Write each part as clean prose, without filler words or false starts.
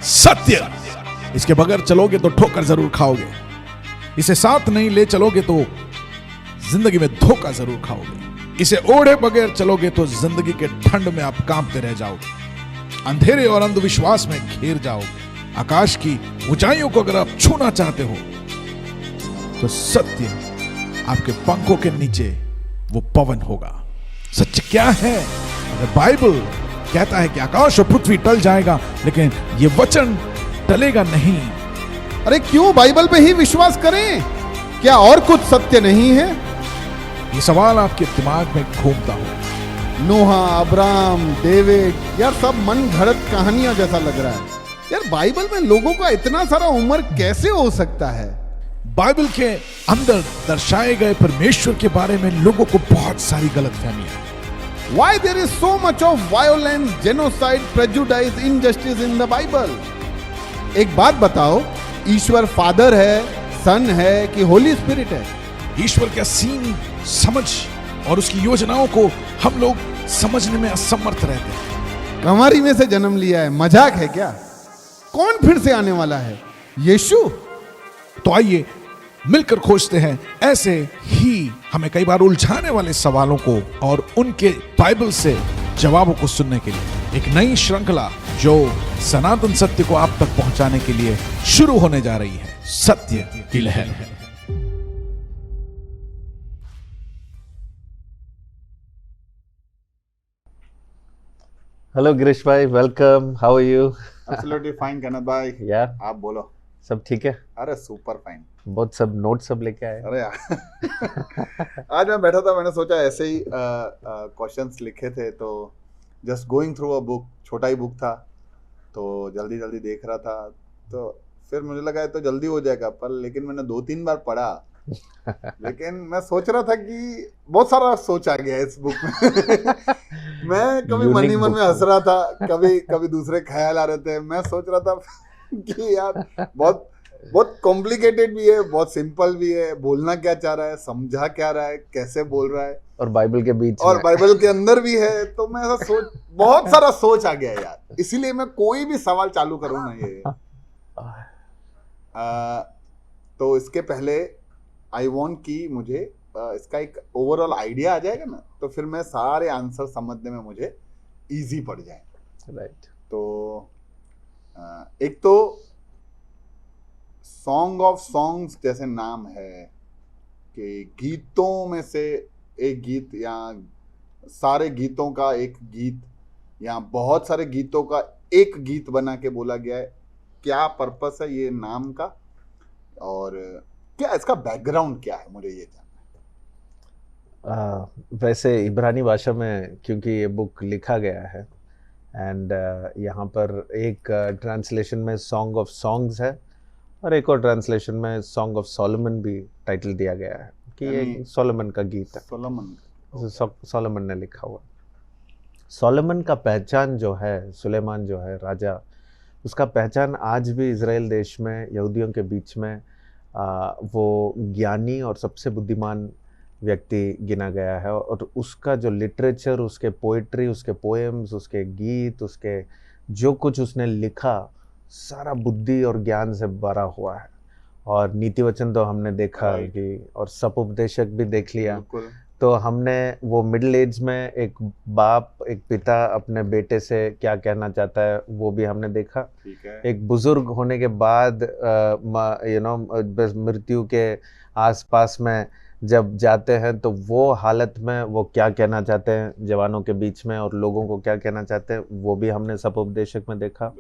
सत्य। इसके बगैर चलोगे तो ठोकर जरूर खाओगे, इसे साथ नहीं ले चलोगे तो जिंदगी में धोखा जरूर खाओगे, इसे ओढ़े बगैर चलोगे तो जिंदगी के ठंड में आप कांपते रह जाओगे, अंधेरे और अंधविश्वास में घिर जाओगे। आकाश की ऊंचाइयों को अगर आप छूना चाहते हो तो सत्य आपके पंखों के नीचे वो पवन होगा। सत्य क्या है? अगर बाइबल कहता है कि आकाश और पृथ्वी टल जाएगा लेकिन ये वचन टलेगा नहीं। अरे क्यों बाइबल पे ही विश्वास करें? क्या और कुछ सत्य नहीं है? ये सवाल आपके दिमाग में घूमता हो। नोहा, अब्राहम, डेविड, यार सब मन घड़त कहानियां जैसा लग रहा है। यार बाइबल में लोगों का इतना सारा उम्र कैसे हो सकता है? बाइबल के अंदर दर्शाए गए परमेश्वर के बारे में लोगों को बहुत सारी गलतफहमी है। Why there is so much of violence, genocide, prejudice, injustice in the Bible? एक बात बताओ, ईश्वर फादर है, सन है कि होली स्पिरिट है? ईश्वर का सीन समझ और उसकी योजनाओं को हम लोग समझने में असमर्थ रहते हैं। कमारी में से जन्म लिया है, मजाक है क्या? कौन फिर से आने वाला है? यीशु? तो आइए मिलकर खोजते हैं ऐसे ही हमें कई बार उलझाने वाले सवालों को और उनके बाइबल से जवाबों को सुनने के लिए एक नई श्रृंखला जो सनातन सत्य को आप तक पहुंचाने के लिए शुरू होने जा रही है, सत्य की लहर। हेलो गिरीश भाई, welcome. How are you? Absolutely fine कन्नत भाई। यार आप बोलो। सब ठीक है? अरे सुपर फाइन। बहुत सब नोट सब लेके आए। अरे यार आज मैं बैठा था, मैंने सोचा ऐसे ही क्वेश्चंस लिखे थे तो just going through a book, छोटा ही बुक था तो जल्दी जल्दी देख रहा था, तो फिर मुझे लगा तो जल्दी हो जाएगा, पर लेकिन मैंने 2-3 बार पढ़ा लेकिन मैं सोच रहा था कि बहुत सारा सोच आ गया इस बुक में मैं कभी मन ही मन में हंस रहा था, कभी दूसरे ख्याल आ रहे थे। मैं सोच रहा था कि यार बहुत बहुत कॉम्प्लिकेटेड भी है, बहुत सिंपल भी है, बोलना क्या चाह रहा है, समझा क्या रहा है, कैसे बोल रहा है, और बाइबल के बीच और में। बाइबल के अंदर भी है। तो मैं ऐसा सोच, बहुत सारा सोच आ गया यार, इसीलिए मैं कोई भी सवाल चालू करूँ ना ये तो इसके पहले आई वांट कि मुझे इसका एक ओवरऑल आइडिया आ जाएगा ना, तो फिर मैं सारे आंसर समझने में मुझे इजी पड़ जाए। राइट। तो एक तो सॉन्ग ऑफ सॉन्ग्स जैसे नाम है कि गीतों में से एक गीत, या सारे गीतों का एक गीत, या बहुत सारे गीतों का एक गीत बना के बोला गया है। क्या पर्पस है ये नाम का, और क्या इसका बैकग्राउंड क्या है, मुझे ये जानना है। वैसे इब्रानी भाषा में क्योंकि ये बुक लिखा गया है, एंड यहाँ पर एक ट्रांसलेशन में सॉन्ग ऑफ सॉन्ग्स है और एक और ट्रांसलेशन में सॉन्ग ऑफ सोलोमन भी टाइटल दिया गया है कि ये सोलोमन का गीत है। सोलोमन ने लिखा हुआ। सोलोमन का पहचान जो है, सुलेमान जो है राजा, उसका पहचान आज भी इज़राइल देश में यहूदियों के बीच में वो ज्ञानी और सबसे बुद्धिमान व्यक्ति गिना गया है। और उसका जो लिटरेचर, उसके पोइट्री, उसके पोएम्स, उसके गीत, उसके जो कुछ उसने लिखा, सारा बुद्धि और ज्ञान से भरा हुआ है। और नीति वचन तो हमने देखा कि, और सपोपदेशक भी देख लिया। तो हमने वो मिडिल एज में एक बाप, एक पिता अपने बेटे से क्या कहना चाहता है वो भी हमने देखा। एक बुजुर्ग होने के बाद मृत्यु के आसपास में जब जाते हैं तो वो हालत में वो क्या कहना चाहते हैं जवानों के बीच में, और लोगों को क्या कहना चाहते हैं, वो भी हमने सपोपदेशक में देखा।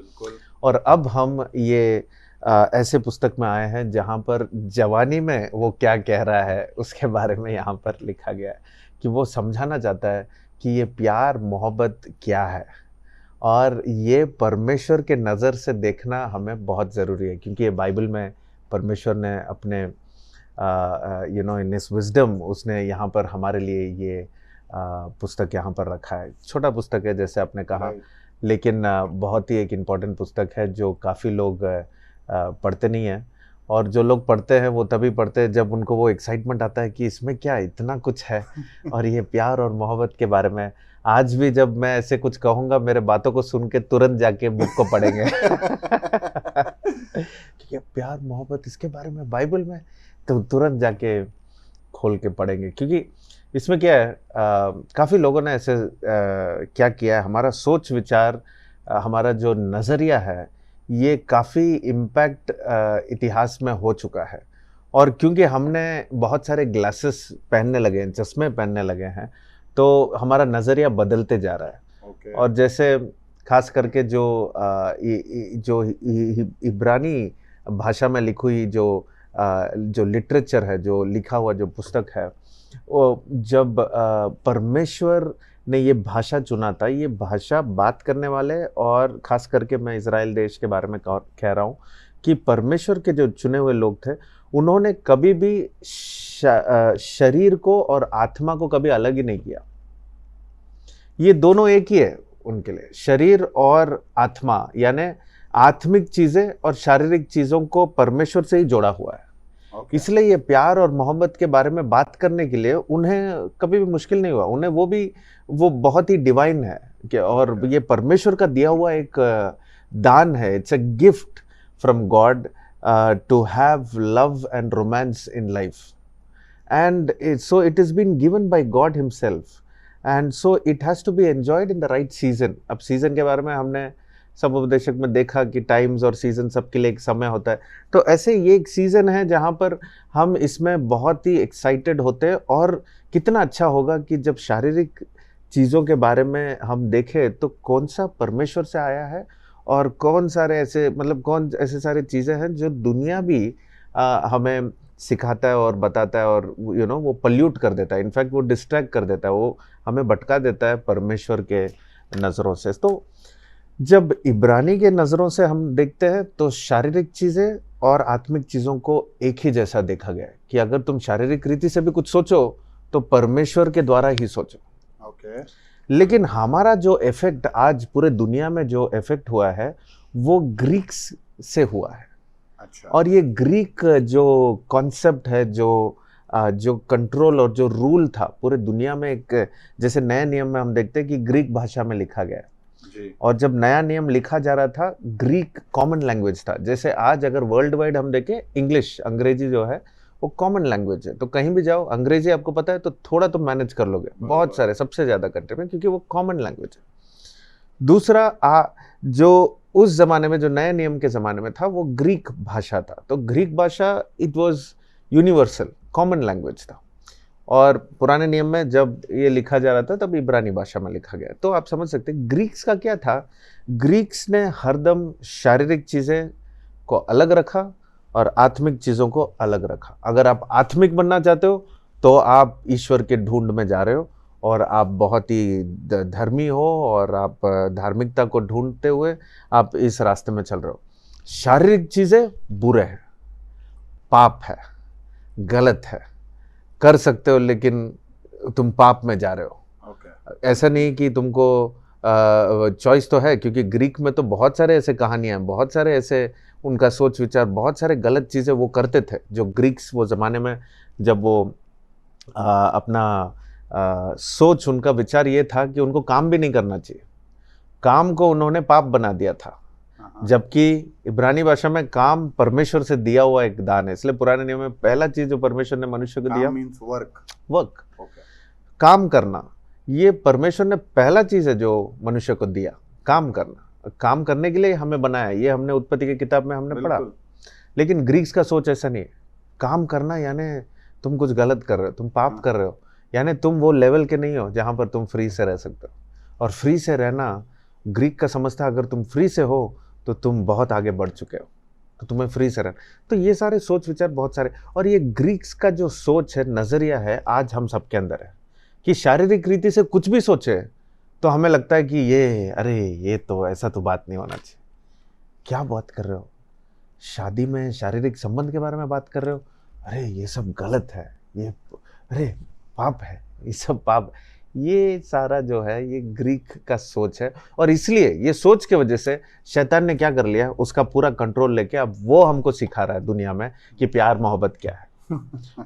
और अब हम ये ऐसे पुस्तक में आए हैं जहाँ पर जवानी में वो क्या कह रहा है उसके बारे में यहाँ पर लिखा गया है कि वो समझाना चाहता है कि ये प्यार मोहब्बत क्या है, और ये परमेश्वर के नज़र से देखना हमें बहुत ज़रूरी है। क्योंकि ये बाइबल में परमेश्वर ने अपने इन हिज विजडम उसने यहाँ पर हमारे लिए ये पुस्तक यहाँ पर रखा है। छोटा पुस्तक है जैसे आपने कहा, लेकिन बहुत ही एक इम्पॉर्टेंट पुस्तक है जो काफ़ी लोग पढ़ते नहीं हैं। और जो लोग पढ़ते हैं वो तभी पढ़ते हैं जब उनको वो एक्साइटमेंट आता है कि इसमें क्या इतना कुछ है और ये प्यार और मोहब्बत के बारे में। आज भी जब मैं ऐसे कुछ कहूँगा, मेरे बातों को सुन के तुरंत जाके बुक को पढ़ेंगे कि ये प्यार मोहब्बत इसके बारे में बाइबल में, तो तुरंत जाके खोल के पढ़ेंगे। क्योंकि इसमें क्या है, काफ़ी लोगों ने ऐसे क्या किया है, हमारा सोच विचार, हमारा जो नज़रिया है, ये काफ़ी इम्पैक्ट इतिहास में हो चुका है। और क्योंकि हमने बहुत सारे ग्लासेस पहनने लगे हैं, चश्मे पहनने लगे हैं, तो हमारा नज़रिया बदलते जा रहा है। ओके। और जैसे खास करके जो इब्रानी भाषा में लिखी हुई जो लिटरेचर है, जो लिखा हुआ जो पुस्तक है, वो जब परमेश्वर ने ये भाषा चुना था, ये भाषा बात करने वाले, और ख़ास करके मैं इज़राइल देश के बारे में कह रहा हूँ कि परमेश्वर के जो चुने हुए लोग थे, उन्होंने कभी भी शरीर को और आत्मा को कभी अलग ही नहीं किया। ये दोनों एक ही है उनके लिए, शरीर और आत्मा, यानी आत्मिक चीज़ें और शारीरिक चीज़ों को परमेश्वर से ही जोड़ा हुआ है। ओके। इसलिए ये प्यार और मोहब्बत के बारे में बात करने के लिए उन्हें कभी भी मुश्किल नहीं हुआ। उन्हें वो बहुत ही डिवाइन है कि, और ये परमेश्वर का दिया हुआ एक दान है। It's a gift from God to have love and romance in life, and so it is been given by God himself, and so it has to be enjoyed in the right season. अब season के बारे में हमने सब उपदेशक में देखा कि टाइम्स और सीज़न सबके लिए एक समय होता है। तो ऐसे ये एक सीज़न है जहाँ पर हम इसमें बहुत ही एक्साइटेड होते हैं। और कितना अच्छा होगा कि जब शारीरिक चीज़ों के बारे में हम देखें तो कौन सा परमेश्वर से आया है, और कौन ऐसे सारे चीज़ें हैं जो दुनिया भी हमें सिखाता है और बताता है, और वो पल्यूट कर देता है, इनफैक्ट वो डिस्ट्रैक्ट कर देता है, वो हमें भटका देता है परमेश्वर के नज़रों से। तो जब इब्रानी के नज़रों से हम देखते हैं तो शारीरिक चीज़ें और आत्मिक चीज़ों को एक ही जैसा देखा गया है कि अगर तुम शारीरिक रीति से भी कुछ सोचो तो परमेश्वर के द्वारा ही सोचो। ओके। लेकिन हमारा जो इफेक्ट आज पूरे दुनिया में जो इफेक्ट हुआ है वो ग्रीक्स से हुआ है। अच्छा। और ये ग्रीक जो कॉन्सेप्ट है, जो कंट्रोल और जो रूल था पूरे दुनिया में, एक जैसे नए नियम में हम देखते हैं कि ग्रीक भाषा में लिखा गया है। जी। और जब नया नियम लिखा जा रहा था, ग्रीक कॉमन लैंग्वेज था। जैसे आज अगर वर्ल्ड वाइड हम देखें, इंग्लिश, अंग्रेजी जो है वो कॉमन लैंग्वेज है। तो कहीं भी जाओ अंग्रेजी आपको पता है तो थोड़ा तो मैनेज कर लोगे, बहुत सारे, सबसे ज़्यादा कंट्री में, क्योंकि वो कॉमन लैंग्वेज है। दूसरा जो उस ज़माने में, जो नए नियम के ज़माने में था, वो ग्रीक भाषा था। तो ग्रीक भाषा it was universal, common language था। और पुराने नियम में जब ये लिखा जा रहा था तब इब्रानी भाषा में लिखा गया। तो आप समझ सकते हैं ग्रीक्स का क्या था। ग्रीक्स ने हरदम शारीरिक चीज़ें को अलग रखा और आत्मिक चीज़ों को अलग रखा। अगर आप आत्मिक बनना चाहते हो तो आप ईश्वर के ढूंढ में जा रहे हो, और आप बहुत ही धर्मी हो, और आप धार्मिकता को ढूंढते हुए आप इस रास्ते में चल रहे हो। शारीरिक चीज़ें बुरे हैं, पाप है, गलत है, कर सकते हो लेकिन तुम पाप में जा रहे हो। ओके। ऐसा नहीं कि तुमको चॉइस तो है, क्योंकि ग्रीक में तो बहुत सारे ऐसे कहानियाँ हैं, बहुत सारे ऐसे उनका सोच विचार, बहुत सारे गलत चीज़ें वो करते थे। जो ग्रीक्स वो ज़माने में जब वो अपना सोच, उनका विचार ये था कि उनको काम भी नहीं करना चाहिए, काम को उन्होंने पाप बना दिया था। जबकि इब्रानी भाषा में काम परमेश्वर से दिया हुआ एक दान है। इसलिए पुराने नियम में पहला चीज जो परमेश्वर ने मनुष्य को दिया, मींस वर्क। ओके। काम करना, ये परमेश्वर ने पहला चीज है जो मनुष्य को दिया, काम करना। काम करने के लिए हमें बनाया, ये हमने उत्पत्ति की किताब में हमने पढ़ा। लेकिन ग्रीक्स का सोच ऐसा नहीं है। काम करना यानी तुम कुछ गलत कर रहे हो, तुम पाप कर रहे हो, यानी तुम वो लेवल के नहीं हो जहाँ पर तुम फ्री से रह सकते हो। और फ्री से रहना, ग्रीक का समझता अगर तुम फ्री से हो तो तुम बहुत आगे बढ़ चुके हो, तो तुम्हें फ्री से रहना। तो ये सारे सोच विचार बहुत सारे, और ये ग्रीक्स का जो सोच है, नज़रिया है, आज हम सबके अंदर है कि शारीरिक रीति से कुछ भी सोचे तो हमें लगता है कि ये तो ऐसा तो बात नहीं होना चाहिए। क्या बात कर रहे हो, शादी में शारीरिक संबंध के बारे में बात कर रहे हो, अरे ये सब गलत है, ये अरे पाप है, ये सब पाप। ये सारा जो है ये ग्रीक का सोच है, और इसलिए ये सोच के वजह से शैतान ने क्या कर लिया, उसका पूरा कंट्रोल लेके अब वो हमको सिखा रहा है दुनिया में कि प्यार मोहब्बत क्या है।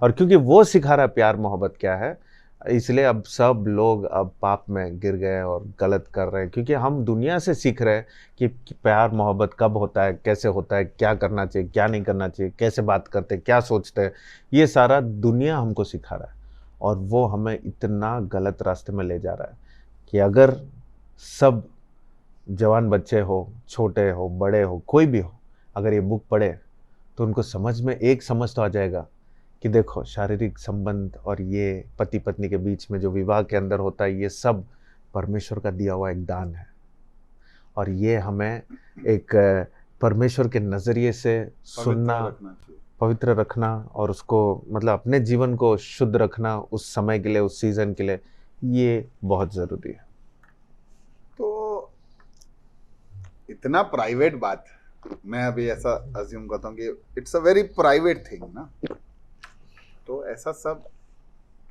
और क्योंकि वो सिखा रहा है प्यार मोहब्बत क्या है, इसलिए अब सब लोग अब पाप में गिर गए और गलत कर रहे हैं, क्योंकि हम दुनिया से सीख रहे हैं कि प्यार मोहब्बत कब होता है, कैसे होता है, क्या करना चाहिए, क्या नहीं करना चाहिए, कैसे बात करते हैं, क्या सोचते हैं, ये सारा दुनिया हमको सिखा रहा है। और वो हमें इतना गलत रास्ते में ले जा रहा है कि अगर सब जवान बच्चे हो, छोटे हो, बड़े हो, कोई भी हो, अगर ये बुक पढ़े तो उनको समझ में एक समझ तो आ जाएगा कि देखो शारीरिक संबंध और ये पति पत्नी के बीच में जो विवाह के अंदर होता है, ये सब परमेश्वर का दिया हुआ एक दान है। और ये हमें एक परमेश्वर के नज़रिए से सुनना, पवित्र रखना, और उसको मतलब अपने जीवन को शुद्ध रखना उस समय के लिए, उस सीजन के लिए, ये बहुत ज़रूरी है। तो इतना प्राइवेट बात, मैं अभी ऐसा अज्यूम करता हूँ कि it's a very private thing ना, तो ऐसा सब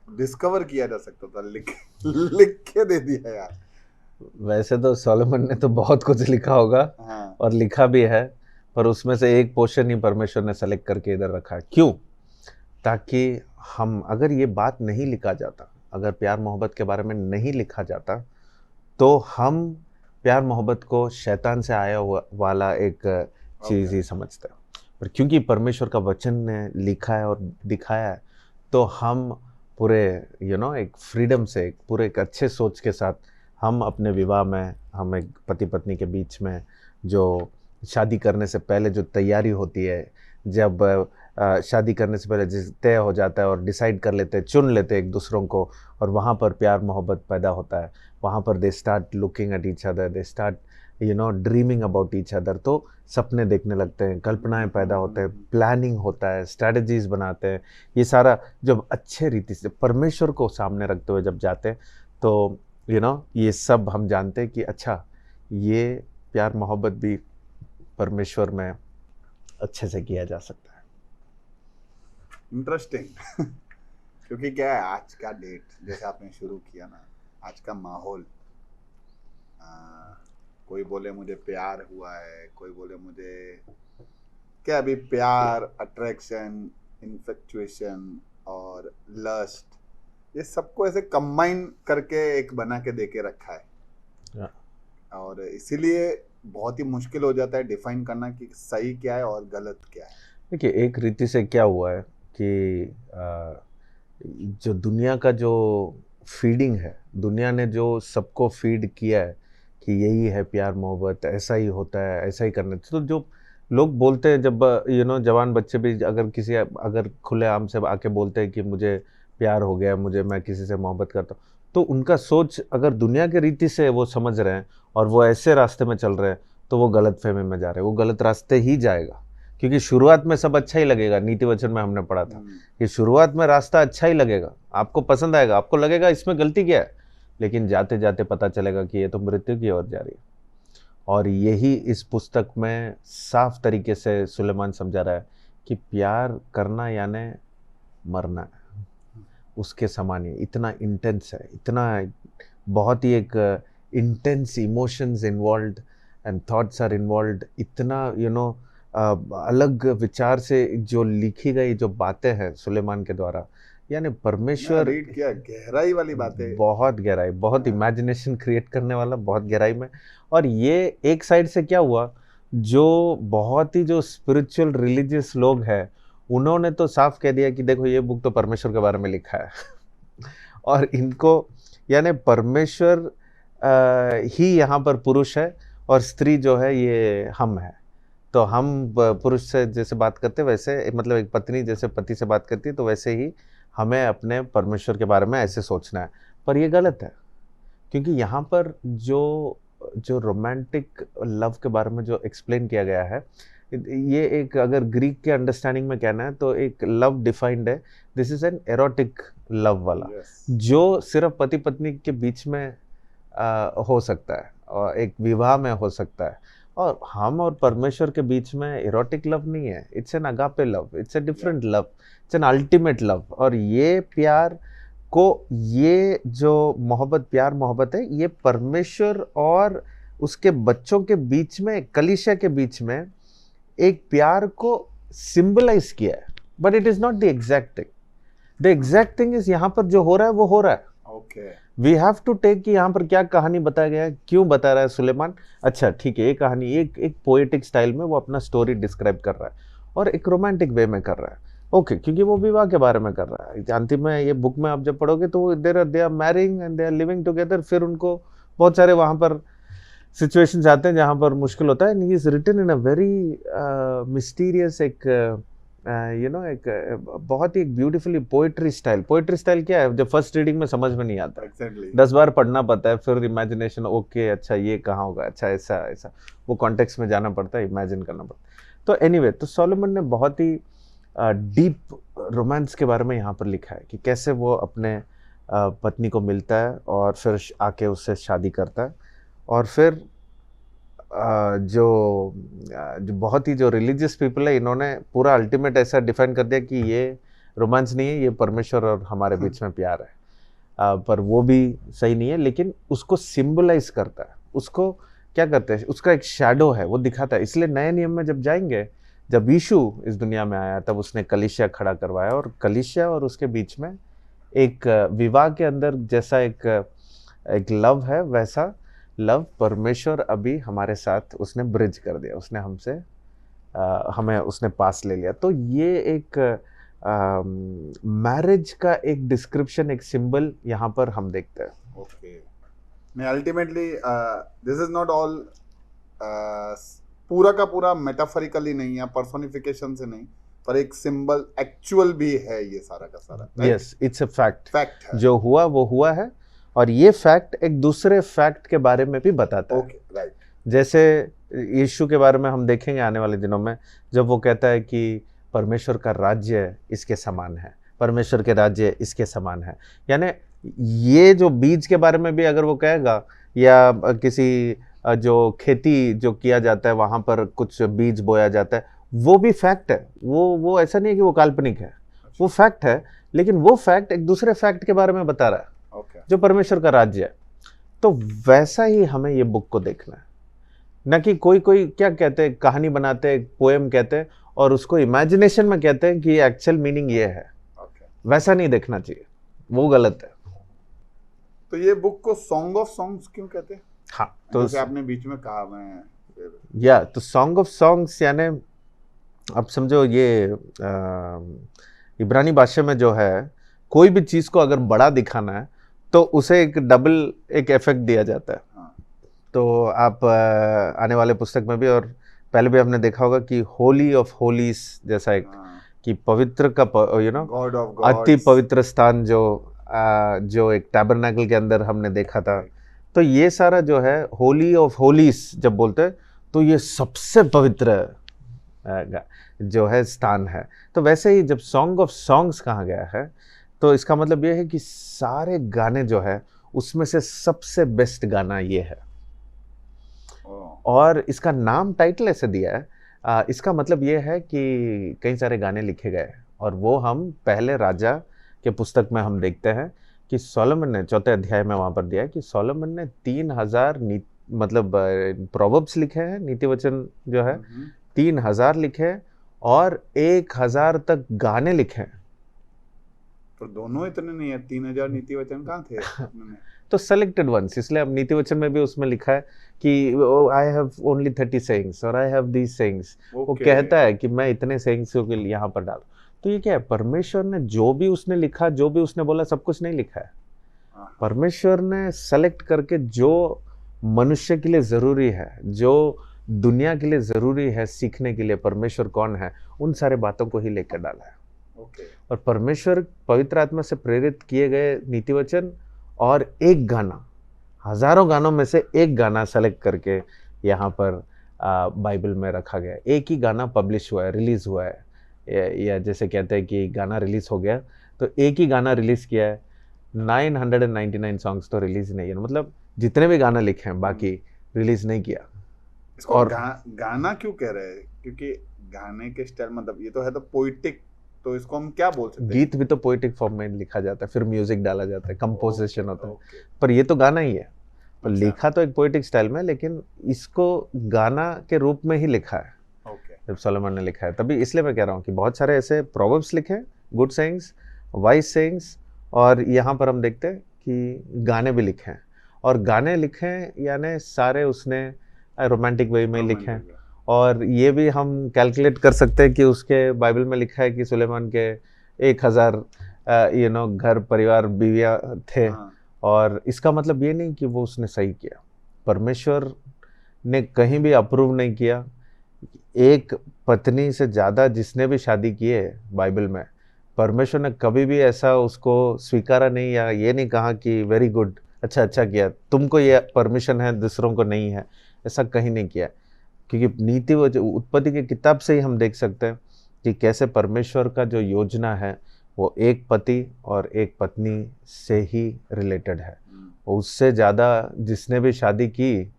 डिस्कवर किया जा सकता था, लिख के दे दिया यार। वैसे तो सोलोमन ने तो बहुत कुछ लिखा होगा, हाँ। और लिखा भी है, पर उसमें से एक पोर्शन ही परमेश्वर ने सेलेक्ट करके इधर रखा है। क्यों? ताकि हम, अगर ये बात नहीं लिखा जाता, अगर प्यार मोहब्बत के बारे में नहीं लिखा जाता, तो हम प्यार मोहब्बत को शैतान से आया हुआ वाला एक चीज़ ही समझते हैं। पर क्योंकि परमेश्वर का वचन ने लिखा है और दिखाया है, तो हम पूरे एक फ्रीडम से, एक पूरे एक अच्छे सोच के साथ हम अपने विवाह में, हम एक पति पत्नी के बीच में जो शादी करने से पहले जो तैयारी होती है, जब शादी करने से पहले जिस तय हो जाता है और डिसाइड कर लेते हैं, चुन लेते हैं एक दूसरों को, और वहाँ पर प्यार मोहब्बत पैदा होता है। वहाँ पर they start looking at each other, they start dreaming about each other. तो सपने देखने लगते हैं, कल्पनाएं पैदा होते हैं, प्लानिंग होता है, स्ट्रैटेजीज बनाते हैं। ये सारा जब अच्छे रीति से परमेश्वर को सामने रखते हुए जब जाते हैं, तो ये सब हम जानते हैं कि अच्छा, ये प्यार मोहब्बत भी परमेश्वर में अच्छे से किया जा सकता है। इंटरेस्टिंग। क्योंकि क्या है, आज का डेट, जैसे आपने शुरू किया ना, आज का माहौल, कोई बोले मुझे प्यार हुआ है, कोई बोले मुझे क्या, अभी प्यार, अट्रैक्शन, इन्फेक्चुएशन और लस्ट, ये सबको ऐसे कंबाइन करके एक बना के दे के रखा है। और इसीलिए बहुत ही मुश्किल हो जाता है डिफाइन करना कि सही क्या है और गलत क्या है। देखिए, एक रीति से क्या हुआ है कि जो दुनिया का जो फीडिंग है, दुनिया ने जो सबको फीड किया है कि यही है प्यार मोहब्बत, ऐसा ही होता है, ऐसा ही करना, तो जो लोग बोलते हैं, जब जवान बच्चे भी अगर खुलेआम से आके बोलते हैं कि मुझे प्यार हो गया, मैं किसी से मोहब्बत करता हूँ, तो उनका सोच अगर दुनिया के रीति से वो समझ रहे हैं और वो ऐसे रास्ते में चल रहे हैं, तो वो गलत फहमी में जा रहे हैं, वो गलत रास्ते ही जाएगा। क्योंकि शुरुआत में सब अच्छा ही लगेगा, नीति वचन में हमने पढ़ा था कि शुरुआत में रास्ता अच्छा ही लगेगा, आपको पसंद आएगा, आपको लगेगा इसमें गलती क्या है, लेकिन जाते जाते पता चलेगा कि ये तो मृत्यु की ओर जा रही है। और यही इस पुस्तक में साफ तरीके से सुलेमान समझा रहा है कि प्यार करना यानी मरना है, उसके समान ही इतना इंटेंस है, इतना बहुत ही एक intense emotions involve and thoughts are involve, इतना अलग विचार से जो लिखी गई जो बातें हैं सुलेमान के द्वारा, यानी परमेश्वर रीड किया, गहराई वाली बातें, बहुत गहराई, बहुत इमेजिनेशन क्रिएट करने वाला, बहुत गहराई में। और ये एक साइड से क्या हुआ, जो बहुत ही जो स्पिरिचुअल रिलीजियस लोग हैं, उन्होंने तो साफ कह दिया कि देखो ये बुक तो परमेश्वर के बारे में लिखा है और इनको यानी परमेश्वर ही यहाँ पर पुरुष है और स्त्री जो है ये हम है। तो हम पुरुष से जैसे बात करते वैसे, मतलब एक पत्नी जैसे पति से बात करती है, तो वैसे ही हमें अपने परमेश्वर के बारे में ऐसे सोचना है। पर ये गलत है, क्योंकि यहाँ पर जो रोमांटिक लव के बारे में जो एक्सप्लेन किया गया है, ये एक अगर ग्रीक के अंडरस्टैंडिंग में कहना है तो एक लव डिफाइंड है, this is an erotic love वाला, जो सिर्फ पति पत्नी के बीच में हो सकता है और एक विवाह में हो सकता है। और हम और परमेश्वर के बीच में एरोटिक लव नहीं है, it's an agape love, it's a different love, it's an ultimate love. और ये प्यार को ये जो मोहब्बत, प्यार मोहब्बत है, ये परमेश्वर और उसके बच्चों के बीच में, कलीसिया के बीच में एक प्यार को सिंबलाइज किया है, but it is not the exact thing. The exact thing is यहाँ पर जो हो रहा है वो हो रहा है. Okay. We have to take कि यहाँ पर क्या कहानी बताया गया है, क्यों बता रहा है सुलेमान. अच्छा ठीक है, ये कहानी एक पोएटिक स्टाइल में वो अपना स्टोरी डिस्क्राइब कर रहा है और एक रोमांटिक वे में कर रहा है. ओके, क्योंकि वो विवाह के बारे में कर रहा है. अंतिम में ये बुक में आप जब पढ़ोगे तो they are marrying and they are living together. फिर उनको बहुत सारे वहाँ पर सिचुएशंस आते हैं जहाँ पर मुश्किल होता है. And he is written in a very mysterious, एक एक बहुत ही एक beautifully poetry style. Poetry style क्या है, जब फर्स्ट रीडिंग में समझ में नहीं आता, एग्जैक्टली 10 बार पढ़ना पड़ता है, फिर इमेजिनेशन, ओके अच्छा ये कहाँ होगा, अच्छा ऐसा ऐसा, वो कॉन्टेक्स्ट में जाना पड़ता है, इमेजिन करना पड़ता है. तो एनीवे, तो सोलोमन ने बहुत ही डीप रोमांस के बारे में यहाँ पर लिखा है कि कैसे वो अपने पत्नी को मिलता है और फिर आके उससे शादी करता है. और फिर जो बहुत ही जो रिलीजियस पीपल है, इन्होंने पूरा अल्टीमेट ऐसा डिफाइन कर दिया कि ये रोमांस नहीं है, ये परमेश्वर और हमारे बीच में प्यार है. पर वो भी सही नहीं है, लेकिन उसको सिंबलाइज करता है. उसको क्या करते हैं, उसका एक शैडो है, वो दिखाता है. इसलिए नए नियम में जब जाएंगे, जब यीशु इस दुनिया में आया तब उसने कलीसिया खड़ा करवाया, और कलीसिया और उसके बीच में एक विवाह के अंदर जैसा एक लव है, वैसा लव परमेश्वर अभी हमारे साथ उसने ब्रिज कर दिया. उसने हमसे हमें उसने पास ले लिया. तो ये एक मैरिज का एक डिस्क्रिप्शन, एक सिंबल यहाँ पर हम देखते हैं. ओके. मैं ultimately this is not all पूरा का पूरा मेटाफोरिकली नहीं या पर्सोनिफिकेशन से नहीं, पर एक सिंबल एक्चुअल भी है ये सारा का सारा. Yes, it's a fact. Fact है. जो हुआ वो हुआ है, और ये फैक्ट एक दूसरे फैक्ट के बारे में भी बताता है. Okay, right. जैसे यीशु के बारे में हम देखेंगे आने वाले दिनों में, जब वो कहता है कि परमेश्वर का राज्य इसके समान है, परमेश्वर के राज्य इसके समान है. यानी ये जो बीज के बारे में भी अगर वो कहेगा, या किसी जो खेती जो किया जाता है वहाँ पर कुछ बीज बोया जाता है, वो भी फैक्ट है. वो ऐसा नहीं है कि वो काल्पनिक है, वो फैक्ट है. लेकिन वो फैक्ट एक दूसरे फैक्ट के बारे में बता रहा है, जो परमेश्वर का राज्य है. तो वैसा ही हमें ये बुक को देखना है, न कि कोई क्या कहते हैं, कहानी बनाते हैं, पोएम कहते हैं और उसको इमेजिनेशन में कहते हैं कि एक्चुअल मीनिंग ये है. वैसा नहीं देखना चाहिए, वो गलत है. तो ये बुक को सॉन्ग ऑफ सॉन्ग्स क्यों कहते हैं? हाँ, तो जैसे आपने बीच में कहा, मैं तो सॉन्ग ऑफ सॉन्ग्स यानी अब समझो ये इब्रानी भाषा में जो है, कोई भी चीज़ को अगर बड़ा दिखाना है तो उसे एक डबल एक इफेक्ट दिया जाता है. तो आप आने वाले पुस्तक में भी और पहले भी हमने देखा होगा कि होली ऑफ होलीज जैसा एक, कि पवित्र का गॉड ऑफ गॉड्स, अति पवित्र स्थान जो एक टैबरनेकल के अंदर हमने देखा था. तो ये सारा जो है होली ऑफ होलीज जब बोलते हैं तो ये सबसे पवित्र जो है स्थान है. तो वैसे ही जब सॉन्ग ऑफ सॉन्ग्स कहा गया है, तो इसका मतलब ये है कि सारे गाने जो है उसमें से सबसे बेस्ट गाना ये है. और इसका नाम टाइटल ऐसे दिया है, इसका मतलब ये है कि कई सारे गाने लिखे गए और वो हम पहले राजा के पुस्तक में हम देखते हैं कि सोलोमन ने 4 अध्याय में वहाँ पर दिया है कि सोलोमन ने 3000 मतलब प्रोवर्ब्स लिखे हैं, नीति वचन जो है 3000 लिखे हैं और 1000 तक गाने लिखे हैं. तो दोनों इतने नहीं है, 3000 नीति वचन कहाँ थे? तो सेलेक्टेड वंस, इसलिए अब नीति वचन में भी उसमें लिखा है कि आई हैव ओनली 30 सेइंग्स और आई हैव दीज सेइंग्स. वो कहता है कि मैं इतने सेइंग्स को यहाँ पर डाल. तो ये क्या है, परमेश्वर ने जो भी उसने लिखा, जो भी उसने बोला, सब कुछ नहीं लिखा है. परमेश्वर ने सेलेक्ट करके जो मनुष्य के लिए ज़रूरी है, जो दुनिया के लिए ज़रूरी है सीखने के लिए परमेश्वर कौन है, उन सारे बातों को ही लेकर डाला है. और परमेश्वर पवित्र आत्मा से प्रेरित किए गए नीति वचन और एक गाना, हजारों गानों में से एक गाना सेलेक्ट करके यहाँ पर बाइबल में रखा गया. एक ही गाना पब्लिश हुआ है, रिलीज़ हुआ है, या जैसे कहते हैं कि गाना रिलीज़ हो गया, तो एक ही गाना रिलीज़ किया है. 999 सॉन्ग्स तो रिलीज़ नहीं है, मतलब जितने भी गाना लिखे हैं बाकी रिलीज़ नहीं किया. इसको और गाना क्यों कह रहे हैं? क्योंकि गाने के स्टाइल, मतलब ये तो है तो पोइटिक तो इसको हम क्या बोल सकते हैं? गीत भी तो पोएटिक फॉर्म में लिखा जाता है, फिर म्यूजिक डाला जाता है, कंपोजिशन होता है, ओके, पर ये तो गाना ही है। और अच्छा। लिखा तो एक पोएटिक स्टाइल में, लेकिन इसको गाना के रूप में ही लिखा है ओके, जब सोलोमन ने लिखा है। तभी इसलिए मैं कह रहा हूँ कि बहुत सारे ऐसे प्रोवर्ब्स लिखे, गुड सेइंग्स, वाइज सेइंग्स, और यहाँ पर हम देखते हैं कि गाने भी लिखे हैं। और गाने लिखे हैं यानी सारे उसने रोमांटिक वे में लिखे हैं। और ये भी हम कैलकुलेट कर सकते हैं कि उसके बाइबल में लिखा है कि सुलेमान के 1000 घर परिवार बीवियाँ थे। हाँ, और इसका मतलब ये नहीं कि वो उसने सही किया, परमेश्वर ने कहीं भी अप्रूव नहीं किया। एक पत्नी से ज़्यादा जिसने भी शादी की है बाइबल में, परमेश्वर ने कभी भी ऐसा उसको स्वीकारा नहीं, या ये नहीं कहा कि वेरी गुड, अच्छा किया, तुमको ये परमिशन है दूसरों को नहीं है, ऐसा कहीं नहीं किया। क्योंकि नीति व उत्पत्ति की किताब से ही हम देख सकते हैं कि कैसे परमेश्वर का जो योजना है वो एक पति और एक पत्नी से ही रिलेटेड है। उससे ज़्यादा जिसने भी शादी की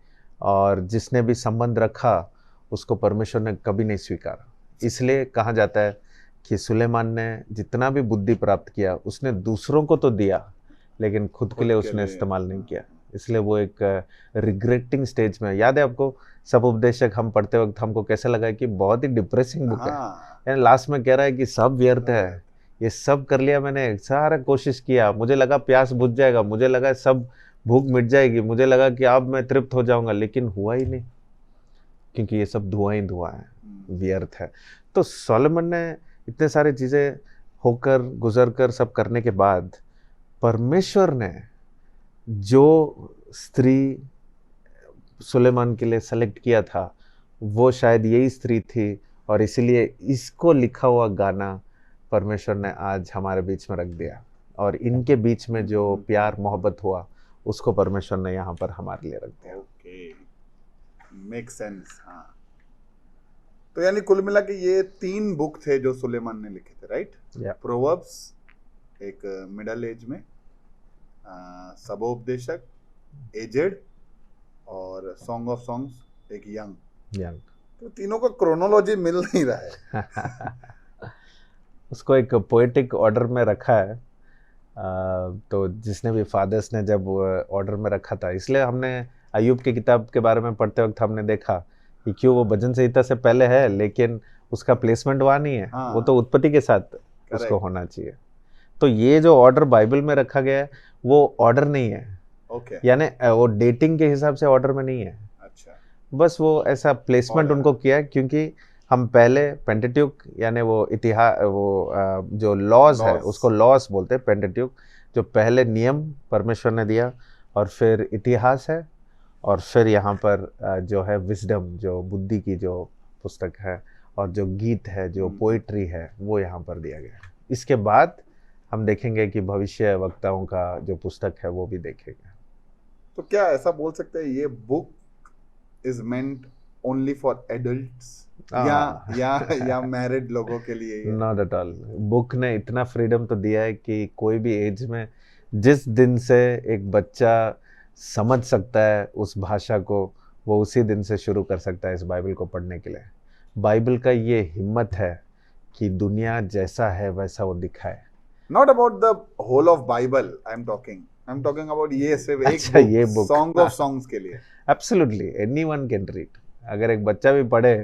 और जिसने भी संबंध रखा उसको परमेश्वर ने कभी नहीं स्वीकारा। इसलिए कहा जाता है कि सुलेमान ने जितना भी बुद्धि प्राप्त किया उसने दूसरों को तो दिया, लेकिन खुद के लिए उसने इस्तेमाल नहीं किया। इसलिए वो एक रिग्रेटिंग स्टेज में। याद है आपको सब उपदेशक हम पढ़ते वक्त हमको कैसे लगा कि बहुत ही डिप्रेसिंग बुक है, यानी लास्ट में कह रहा है कि सब व्यर्थ है, ये सब कर लिया मैंने, सारा कोशिश किया, मुझे लगा प्यास बुझ जाएगा, मुझे लगा सब भूख मिट जाएगी, मुझे लगा कि अब मैं तृप्त हो जाऊंगा, लेकिन हुआ ही नहीं, क्योंकि ये सब धुआं ही धुआं है, व्यर्थ है। तो सोलोमन ने इतने सारी चीज़ें होकर गुजर कर सब करने के बाद परमेश्वर ने जो स्त्री सुलेमान के लिए सेलेक्ट किया था वो शायद यही स्त्री थी, और इसीलिए इसको लिखा हुआ गाना परमेश्वर ने आज हमारे बीच में रख दिया। और इनके बीच में जो प्यार मोहब्बत हुआ उसको परमेश्वर ने यहाँ पर हमारे लिए रख दिया। Okay, make sense. हाँ, तो यानी कुल मिला के ये 3 बुक थे जो सुलेमान ने लिखे थे, राइट? प्रोवर्ब्स एक मिडल एज में, सबोपदेशक एजेड, और सॉन्ग ऑफ सॉन्ग्स एक यंग। तो तीनों का क्रोनोलॉजी मिल नहीं रहा है। उसको एक पोएटिक ऑर्डर में रखा है। तो जिसने भी फादर्स ने जब ऑर्डर में रखा था, इसलिए हमने अय्यूब की किताब के बारे में पढ़ते वक्त हमने देखा कि क्यों वो भजन संहिता से पहले है, लेकिन उसका प्लेसमेंट वहाँ नहीं है। हाँ, वो तो उत्पत्ति के साथ उसको होना चाहिए। तो ये जो ऑर्डर बाइबल में रखा गया है वो ऑर्डर नहीं है, ओके, यानी वो डेटिंग के हिसाब से ऑर्डर में नहीं है। अच्छा, बस वो ऐसा प्लेसमेंट उनको किया है, क्योंकि हम पहले पेंटेट्यूक यानी वो इतिहास, वो जो लॉज है उसको लॉस बोलते हैं, पेंटेट्यूक जो पहले नियम परमेश्वर ने दिया, और फिर इतिहास है, और फिर यहाँ पर जो है विजडम, जो बुद्धि की जो पुस्तक है, और जो गीत है, जो पोइट्री है, वो यहाँ पर दिया गया है। इसके बाद हम देखेंगे कि भविष्य वक्ताओं का जो पुस्तक है वो भी देखेंगे। तो क्या ऐसा बोल सकते हैं ये book is meant only for adults या मैरिड लोगों के लिए? Not at all. बुक ने इतना फ्रीडम तो दिया है कि कोई भी एज में, जिस दिन से एक बच्चा समझ सकता है उस भाषा को, वो उसी दिन से शुरू कर सकता है इस बाइबल को पढ़ने के लिए। बाइबल का ये हिम्मत है कि दुनिया जैसा है वैसा वो दिखाए। Not about the whole of Bible I am talking about ये सिर्फ अच्छा, ये बुक सॉन्ग ऑफ सॉन्ग्स के लिए। Absolutely anyone can read. अगर एक बच्चा भी पढ़े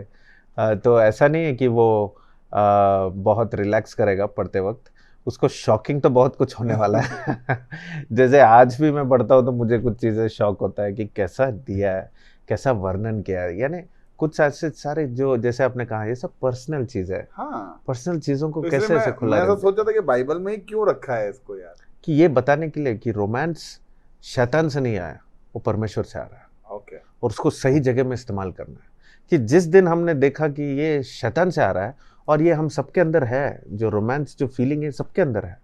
तो ऐसा नहीं है कि वो बहुत रिलैक्स करेगा पढ़ते वक्त, उसको शॉकिंग तो बहुत कुछ होने वाला है। जैसे आज भी मैं पढ़ता हूँ तो मुझे कुछ चीज़ें शॉक होता है कि कैसा दिया है, कैसा वर्णन किया है। यानी कुछ ऐसे सारे जो, जैसे आपने कहा, ये सब पर्सनल चीज़ है। हाँ, पर्सनल चीज़ों को तो कैसे ऐसे खुला मैं तो सोचा था कि बाइबल में ही क्यों रखा है इसको यार, कि ये बताने के लिए कि रोमांस शैतान से नहीं आया, वो परमेश्वर से आ रहा है। ओके, और उसको सही जगह में इस्तेमाल करना है। कि जिस दिन हमने देखा कि ये शैतान से आ रहा है और ये हम सबके अंदर है, जो रोमांस जो फीलिंग है सबके अंदर है,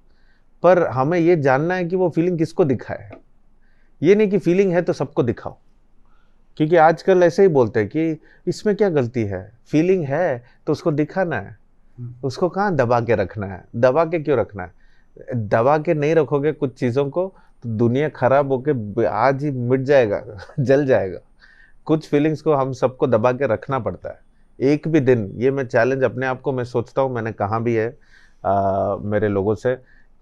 पर हमें ये जानना है कि वो फीलिंग किसको दिखाए। ये नहीं कि फीलिंग है तो सबको दिखाओ, क्योंकि आजकल ऐसे ही बोलते हैं कि इसमें क्या गलती है, फीलिंग है तो उसको दिखाना है, उसको कहाँ दबा के रखना है। दबा के क्यों रखना है? दबा के नहीं रखोगे कुछ चीज़ों को तो दुनिया खराब होके आज ही मिट जाएगा, जल जाएगा। कुछ फीलिंग्स को हम सबको दबा के रखना पड़ता है। एक भी दिन, ये मैं चैलेंज अपने आप को मैं सोचता हूँ, मैंने कहा भी है, मेरे लोगों से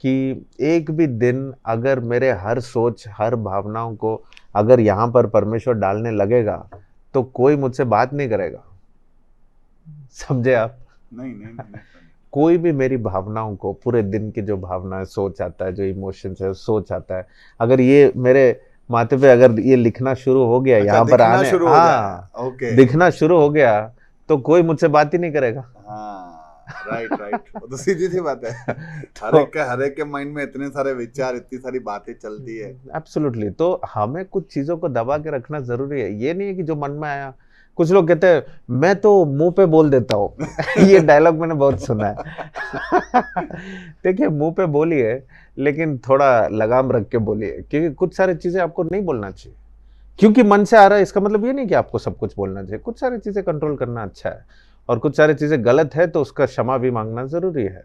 कि एक भी दिन अगर मेरे हर सोच, हर भावनाओं को अगर यहाँ पर परमेश्वर डालने लगेगा तो कोई मुझसे बात नहीं करेगा। समझे आप? नहीं नहीं नहीं, नहीं। कोई भी मेरी भावनाओं को, पूरे दिन की जो भावना है, सोच आता है, जो इमोशंस है, सोच आता है, अगर ये मेरे माथे पे अगर ये लिखना शुरू हो गया, अच्छा, यहाँ पर दिखना आने, शुरू हो हाँ, जाए, ओके, दिखना शुरू हो गया तो कोई मुझसे बात ही नहीं करेगा। हाँ, राइट राइट, वो तो सीधी सी बात है। तो हर एक के माइंड में इतने सारे विचार, इतनी सारी बातें चलती है। एब्सोल्युटली, तो हमें कुछ चीजों को दबा के रखना जरूरी है। ये नहीं है कि जो मन में आया, कुछ लोग कहते हैं मैं तो मुंह पे बोल देता हूँ ये डायलॉग मैंने बहुत सुना है देखिए, मुंह पे बोलिए लेकिन थोड़ा लगाम रख के बोलिए, क्योंकि कुछ सारी चीजें आपको नहीं बोलना चाहिए। क्योंकि मन से आ रहा है इसका मतलब ये नहीं कि आपको सब कुछ बोलना चाहिए। कुछ सारी चीजें कंट्रोल करना अच्छा है, और कुछ सारी चीजें गलत है तो उसका क्षमा भी मांगना जरूरी है।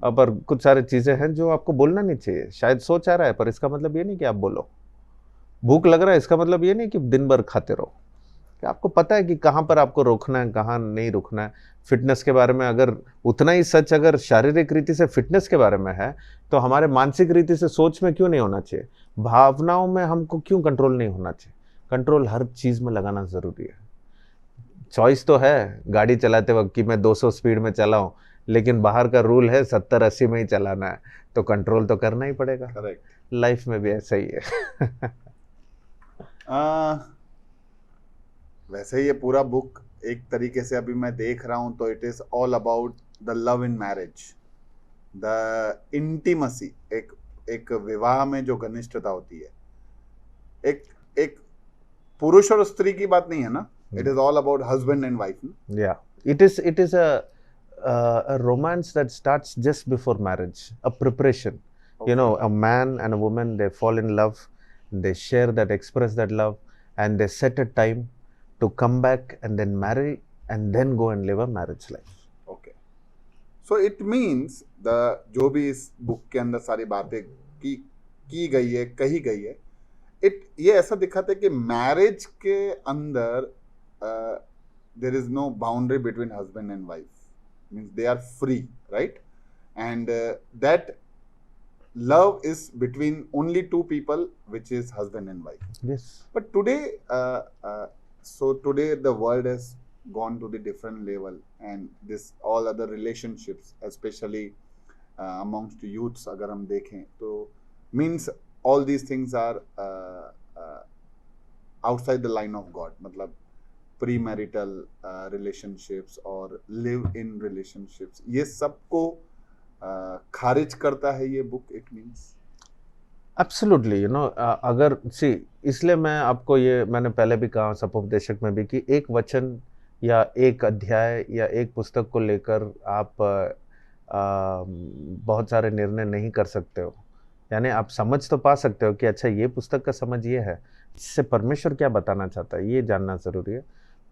पर कुछ सारी चीजें हैं जो आपको बोलना नहीं चाहिए। शायद सोच आ रहा है, पर इसका मतलब ये नहीं कि आप बोलो। भूख लग रहा है, इसका मतलब ये नहीं कि दिन भर खाते रहो। कि आपको पता है कि कहाँ पर आपको रोकना है, कहाँ नहीं रुकना है। फिटनेस के बारे में अगर उतना ही सच अगर शारीरिक रीति से फिटनेस के बारे में है, तो हमारे मानसिक रीति से सोच में क्यों नहीं होना चाहिए? भावनाओं में हमको क्यों कंट्रोल नहीं होना चाहिए? कंट्रोल हर चीज में लगाना जरूरी है। चॉइस तो है गाड़ी चलाते वक्त कि मैं 200 स्पीड में चलाऊं, लेकिन बाहर का रूल है 70-80 में ही चलाना है, तो कंट्रोल तो करना ही पड़ेगा। करेक्ट। लाइफ में भी ऐसा ही है वैसे ये पूरा बुक एक तरीके से अभी मैं देख रहा हूँ तो it is all about the love in marriage, the intimacy. एक विवाह में जो घनिष्ठता होती है, एक पुरुष और स्त्री की बात नहीं है ना, it is all about husband and wife. Yeah, it is a romance that starts just before marriage, a preparation. Okay. You know, a man and a woman, they fall in love, they share that, express that love, and they set a time to come back and then marry and then go and live a marriage life. Okay, so it means the जो भी इस book के अंदर सारी बातें की गई है, कही गई है, ये ऐसा दिखाता है कि मैरिज के अंदर there is no boundary between husband and wife, means they are free, right? And that love is between only two people, which is husband and wife. Yes. But today today the world has gone to the different level, and this all other relationships, especially amongst youths अगर हम देखें तो means all these things are outside the line of God. मतलब premarital relationships और live in relationships, ये सबको खारिज करता है ये book, it means. Absolutely, you know, अगर इसलिए मैं आपको ये, मैंने पहले भी कहा सपोपदेशक में भी, कि एक वचन या एक अध्याय या एक पुस्तक को लेकर आप बहुत सारे निर्णय नहीं कर सकते हो। यानी आप समझ तो पा सकते हो कि अच्छा ये पुस्तक का समझ ये है, इससे परमेश्वर क्या बताना चाहता है, ये जानना ज़रूरी है।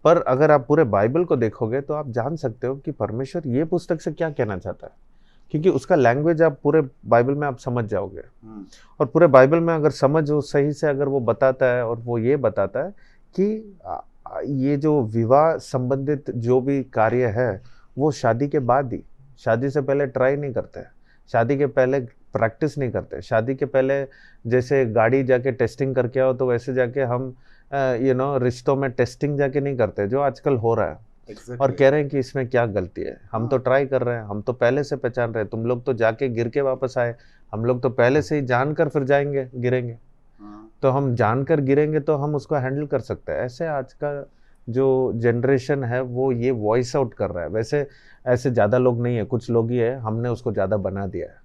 पर अगर आप पूरे बाइबल को देखोगे तो आप जान सकते हो कि परमेश्वर ये पुस्तक से क्या कहना चाहता है, क्योंकि उसका लैंग्वेज आप पूरे बाइबल में आप समझ जाओगे। और पूरे बाइबल में अगर समझ हो सही से, अगर वो बताता है, और वो ये बताता है कि ये जो विवाह संबंधित जो भी कार्य है वो शादी के बाद ही, शादी से पहले ट्राई नहीं करते हैं, शादी के पहले प्रैक्टिस नहीं करते, शादी के पहले जैसे गाड़ी जाके टेस्टिंग करके आओ तो वैसे जाके हम रिश्तों में टेस्टिंग जाके नहीं करते, जो आजकल हो रहा है। Exactly. और कह रहे हैं कि इसमें क्या गलती है, हम तो ट्राई कर रहे हैं, हम तो पहले से पहचान रहे हैं, तुम लोग तो जाके गिर के वापस आए, हम लोग तो पहले से ही जानकर फिर जाएंगे गिरेंगे। तो हम जानकर गिरेंगे तो हम उसको हैंडल कर सकते हैं। ऐसे आज का जो जनरेशन है वो ये वॉइस आउट कर रहा है। वैसे ऐसे ज़्यादा लोग नहीं है, कुछ लोग ही है, हमने उसको ज़्यादा बना दिया है।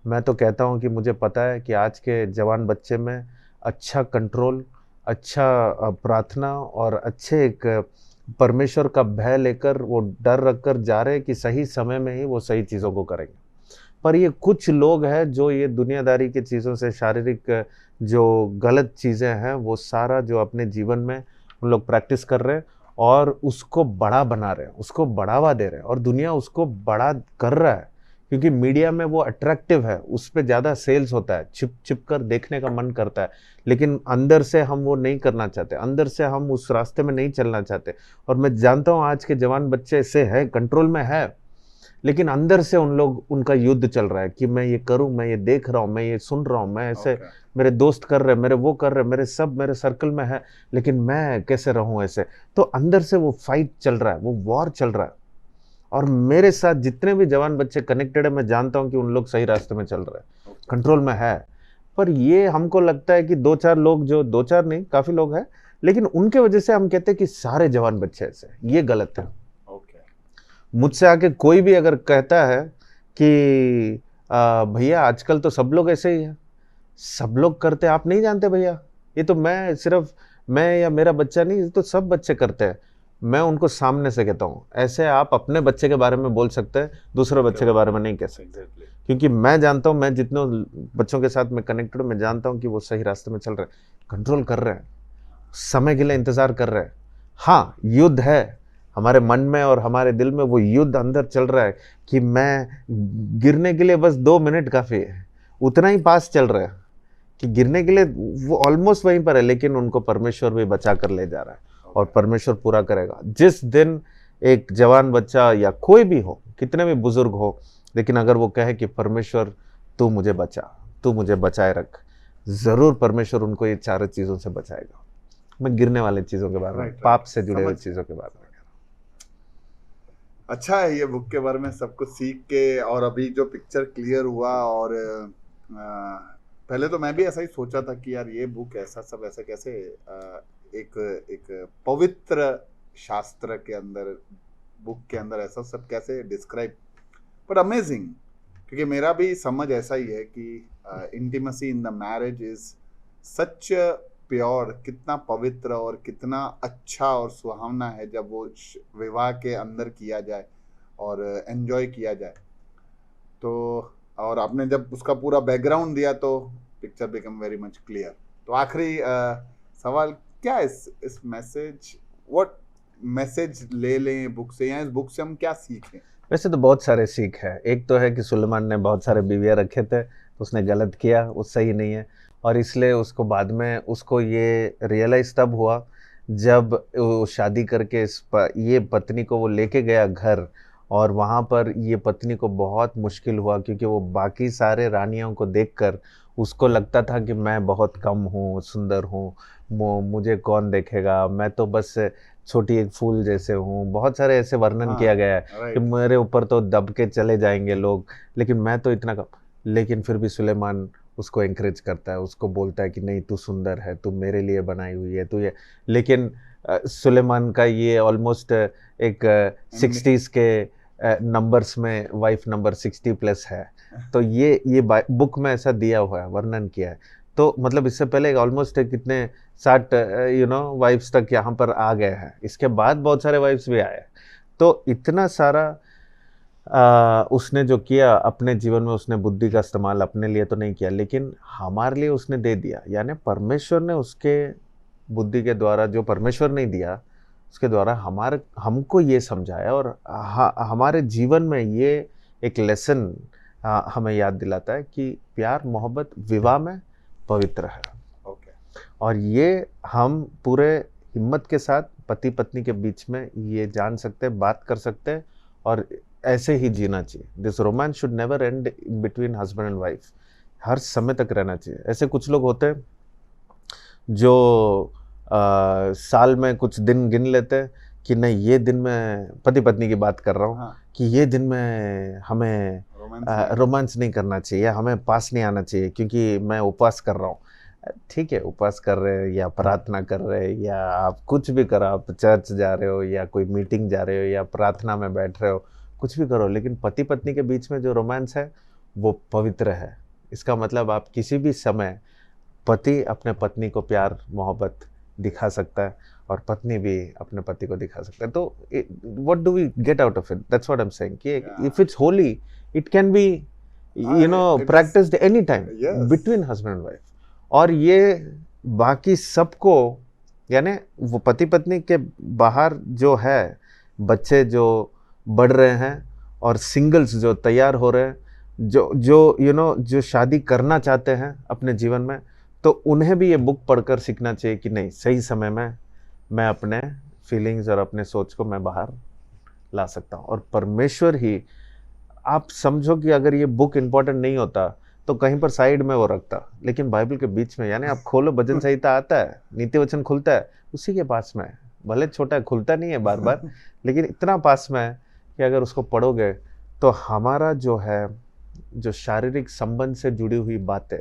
मैं तो कहता हूँ कि मुझे पता है कि आज के जवान बच्चे में अच्छा कंट्रोल, अच्छा प्रार्थना और अच्छे एक परमेश्वर का भय लेकर वो डर रखकर जा रहे हैं कि सही समय में ही वो सही चीज़ों को करेंगे। पर ये कुछ लोग हैं जो ये दुनियादारी की चीज़ों से, शारीरिक जो गलत चीज़ें हैं वो सारा जो अपने जीवन में उन लोग प्रैक्टिस कर रहे हैं और उसको बड़ा बना रहे हैं, उसको बढ़ावा दे रहे हैं, और दुनिया उसको बड़ा कर रहा है क्योंकि मीडिया में वो अट्रैक्टिव है, उस पर ज़्यादा सेल्स होता है, छिप कर देखने का मन करता है, लेकिन अंदर से हम वो नहीं करना चाहते, अंदर से हम उस रास्ते में नहीं चलना चाहते। और मैं जानता हूँ आज के जवान बच्चे ऐसे हैं, कंट्रोल में है, लेकिन अंदर से उन लोग, उनका युद्ध चल रहा है कि मैं ये करूं, मैं ये देख रहा हूं, मैं ये सुन रहा हूं, मैं ऐसे Okay. मेरे दोस्त कर रहे, मेरे वो कर रहे, मेरे सब मेरे सर्कल में है, लेकिन मैं कैसे रहूं ऐसे। तो अंदर से वो फाइट चल रहा है, वो वॉर चल रहा है। और मेरे साथ जितने भी जवान बच्चे कनेक्टेड है, मैं जानता हूं कि उन लोग सही रास्ते में चल रहे हैं, कंट्रोल में है। पर ये हमको लगता है कि 2-4 लोग, जो 2-4 नहीं काफी लोग हैं, लेकिन उनके वजह से हम कहते हैं कि सारे जवान बच्चे ऐसे हैं। ये गलत है। Okay. मुझसे आके कोई भी अगर कहता है कि भैया आजकल तो सब लोग ऐसे ही है, सब लोग करते हैं, आप नहीं जानते भैया, ये तो मैं सिर्फ मैं या मेरा बच्चा नहीं, ये तो सब बच्चे करते हैं। मैं उनको सामने से कहता हूँ, ऐसे आप अपने बच्चे के बारे में बोल सकते हैं, दूसरे बच्चे के बारे में नहीं कह सकते। Exactly. क्योंकि मैं जानता हूँ, मैं जितने बच्चों के साथ मैं कनेक्टेड हूँ, मैं जानता हूँ कि वो सही रास्ते में चल रहे हैं, कंट्रोल कर रहे हैं, समय के लिए इंतजार कर रहे हैं। हाँ, युद्ध है हमारे मन में और हमारे दिल में, वो युद्ध अंदर चल रहा है कि मैं गिरने के लिए बस 2 मिनट काफी है, उतना ही पास चल रहा है कि गिरने के लिए वो ऑलमोस्ट वहीं पर है, लेकिन उनको परमेश्वर भी बचा कर ले जा रहा है और परमेश्वर पूरा करेगा। जिस दिन एक जवान बच्चा या कोई भी हो, कितने भी बुजुर्ग हो, लेकिन अगर वो कहे कि परमेश्वर तू मुझे बचा, तू मुझे बचाए रख, जरूर परमेश्वर उनको ये 4 चीजों से बचाएगा। मैं गिरने वाले चीजों के बारे में, Right. पाप से जुड़े हुए समझ- चीजों के बारे में। अच्छा है ये बुक के बारे में सब कुछ सीख के, और अभी जो पिक्चर क्लियर हुआ, और पहले तो मैं भी ऐसा ही सोचा था कि यार ये बुक ऐसा सब ऐसा कैसे एक पवित्र शास्त्र के अंदर, बुक के अंदर ऐसा सब कैसे डिस्क्राइब, बट अमेजिंग, क्योंकि मेरा भी समझ ऐसा ही है कि intimacy in the marriage is such pure, कितना पवित्र और कितना अच्छा और सुहावना है जब वो विवाह के अंदर किया जाए और एंजॉय किया जाए। तो और आपने जब उसका पूरा बैकग्राउंड दिया तो picture become very much clear. तो आखिरी सवाल क्या है इस मैसेज, व्हाट मैसेज ले लें बुक से, या इस बुक से हम क्या सीखें? वैसे तो बहुत सारे सीख है। एक तो है कि सुलेमान ने बहुत सारे बीवियाँ रखे थे, तो उसने गलत किया, वो सही नहीं है, और इसलिए उसको बाद में उसको ये रियलाइज तब हुआ जब वो शादी करके ये पत्नी को वो लेके गया घर, और वहाँ पर ये पत्नी को बहुत मुश्किल हुआ, क्योंकि वो बाकी सारे रानियों को देखकर उसको लगता था कि मैं बहुत कम हूँ, सुंदर हूँ, मुझे कौन देखेगा, मैं तो बस छोटी एक फूल जैसे हूँ। बहुत सारे ऐसे वर्णन हाँ, किया गया है right. कि मेरे ऊपर तो दब के चले जाएंगे लोग, लेकिन मैं तो इतना कम। लेकिन फिर भी सुलेमान उसको एंकरेज करता है, उसको बोलता है कि नहीं तू सुंदर है, तू मेरे लिए बनाई हुई है, तू ये। लेकिन सुलेमान का ये ऑलमोस्ट एक 60s के नंबर्स में वाइफ नंबर 60+ है। तो ये बुक में ऐसा दिया हुआ है, वर्णन किया है। तो मतलब इससे पहले ऑलमोस्ट कितने 60 वाइफ्स तक यहाँ पर आ गए हैं, इसके बाद बहुत सारे वाइफ्स भी आए। तो इतना सारा उसने जो किया अपने जीवन में, उसने बुद्धि का इस्तेमाल अपने लिए तो नहीं किया, लेकिन हमारे लिए उसने दे दिया। यानी परमेश्वर ने उसके बुद्धि के द्वारा, जो परमेश्वर नहीं दिया, उसके द्वारा हमको ये समझाया, और हमारे जीवन में ये एक लेसन हमें याद दिलाता है कि प्यार मोहब्बत विवाह में पवित्र है। ओके। और ये हम पूरे हिम्मत के साथ पति पत्नी के बीच में ये जान सकते हैं, बात कर सकते हैं, और ऐसे ही जीना चाहिए। This romance should never end between husband and wife, हर समय तक रहना चाहिए। ऐसे कुछ लोग होते हैं जो साल में कुछ दिन गिन लेते हैं कि नहीं ये दिन में, पति पत्नी की बात कर रहा हूँ, हाँ, कि ये दिन में हमें रोमांस नहीं करना चाहिए, हमें पास नहीं आना चाहिए क्योंकि मैं उपवास कर रहा हूँ। ठीक है, उपवास कर रहे हैं या प्रार्थना कर रहे हैं या आप कुछ भी करो, आप चर्च जा रहे हो या कोई मीटिंग जा रहे हो या प्रार्थना में बैठ रहे हो, कुछ भी करो, लेकिन पति पत्नी के बीच में जो रोमांस है वो पवित्र है। इसका मतलब आप किसी भी समय पति अपने पत्नी को प्यार मोहब्बत दिखा सकता है और पत्नी भी अपने पति को दिखा सकता है। तो what do we get out of it? That's what I am saying कि if it's holy it can be practised any time between husband and wife. और ये बाकी सबको, यानी वो पति पत्नी के बाहर जो है, बच्चे जो बढ़ रहे हैं और सिंगल्स जो तैयार हो रहे हैं, जो जो शादी करना चाहते हैं अपने जीवन में, तो उन्हें भी ये बुक पढ़कर सीखना चाहिए कि नहीं, सही समय में मैं अपने फीलिंग्स और अपने सोच को मैं बाहर ला सकता हूँ, और परमेश्वर ही आप समझो कि अगर ये बुक इंपॉर्टेंट नहीं होता तो कहीं पर साइड में वो रखता, लेकिन बाइबल के बीच में, यानी आप खोलो भजन संहिता आता है, नीति वचन खुलता है, उसी के पास में है। भले छोटा है, खुलता नहीं है बार बार, लेकिन इतना पास में है कि अगर उसको पढ़ोगे तो हमारा जो है, जो शारीरिक संबंध से जुड़ी हुई बातें,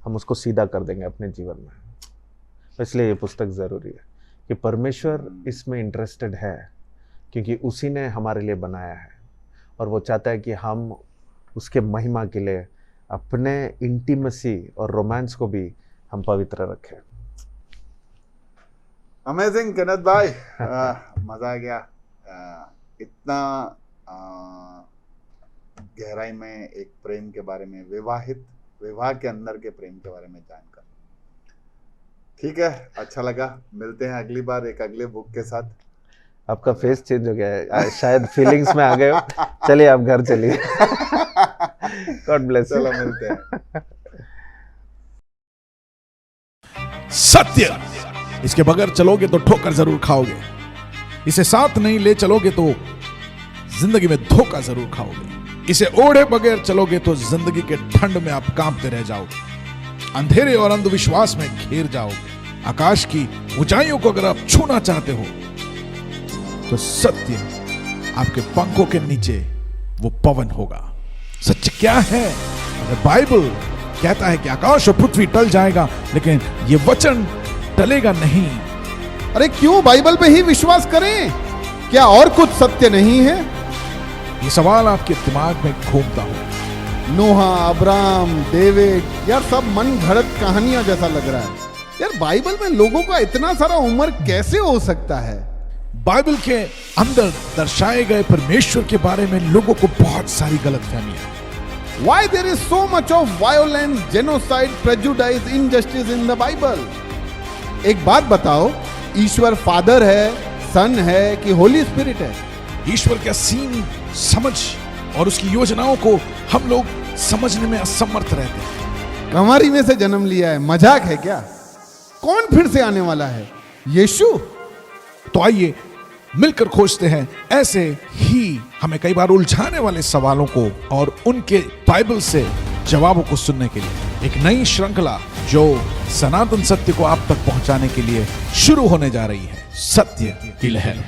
हम उसको सीधा कर देंगे अपने जीवन में। इसलिए ये पुस्तक ज़रूरी है कि परमेश्वर इसमें इंटरेस्टेड है, क्योंकि उसी ने हमारे लिए बनाया है और वो चाहता है कि हम उसके महिमा के लिए अपने इंटीमेसी और रोमांस को भी हम पवित्र रखें। अमेजिंग केनेथ भाई, मजा आ गया। इतना गहराई में एक प्रेम के बारे में, विवाह के अंदर के प्रेम के बारे में जानकर, ठीक है, अच्छा लगा। मिलते हैं अगली बार एक अगले बुक के साथ। आपका फेस चेंज हो गया है, शायद फीलिंग्स में आ गए हो। चलिए आप घर चलिए। God bless. चलो मिलते हैं। सत्य, इसके बगैर चलोगे तो ठोकर जरूर खाओगे। इसे साथ नहीं ले चलोगे तो जिंदगी में धोखा जरूर खाओगे। इसे ओढ़े बगैर चलोगे तो जिंदगी के ठंड में आप कांपते रह जाओगे, अंधेरे और अंधविश्वास में घिर जाओगे। आकाश की ऊंचाइयों को अगर आप छूना चाहते हो तो सत्य आपके पंखों के नीचे वो पवन होगा। सत्य क्या है? अगर बाइबल कहता है कि आकाश और पृथ्वी टल जाएगा, लेकिन ये वचन टलेगा नहीं। अरे क्यों बाइबल पे ही विश्वास करें? क्या और कुछ सत्य नहीं है? ये सवाल आपके दिमाग में घूमता हो। नोहा, अब्राहम, डेविड, यार सब मन घड़त कहानियां जैसा लग रहा है। यार बाइबल में लोगों का इतना सारा उम्र कैसे हो सकता है? बाइबल के अंदर दर्शाए गए परमेश्वर के बारे में लोगों को बहुत सारी गलतफहमियां। Why there is so much of violence, genocide, prejudice, injustice in the Bible? एक बात बताओ, ईश्वर फादर है, सन है कि होली स्पिरिट है? ईश्वर का सीन समझ और उसकी योजनाओं को हम लोग समझने में असमर्थ रहते हैं। कमारी में से जन्म लिया है, मजाक है क्या? कौन फिर से आने वाला है? यीशु? तो आइए मिलकर खोजते हैं ऐसे ही हमें कई बार उलझाने वाले सवालों को और उनके बाइबल से जवाबों को सुनने के लिए एक नई श्रृंखला जो सनातन सत्य को आप तक पहुंचाने के लिए शुरू होने जा रही है, सत्य की लहर।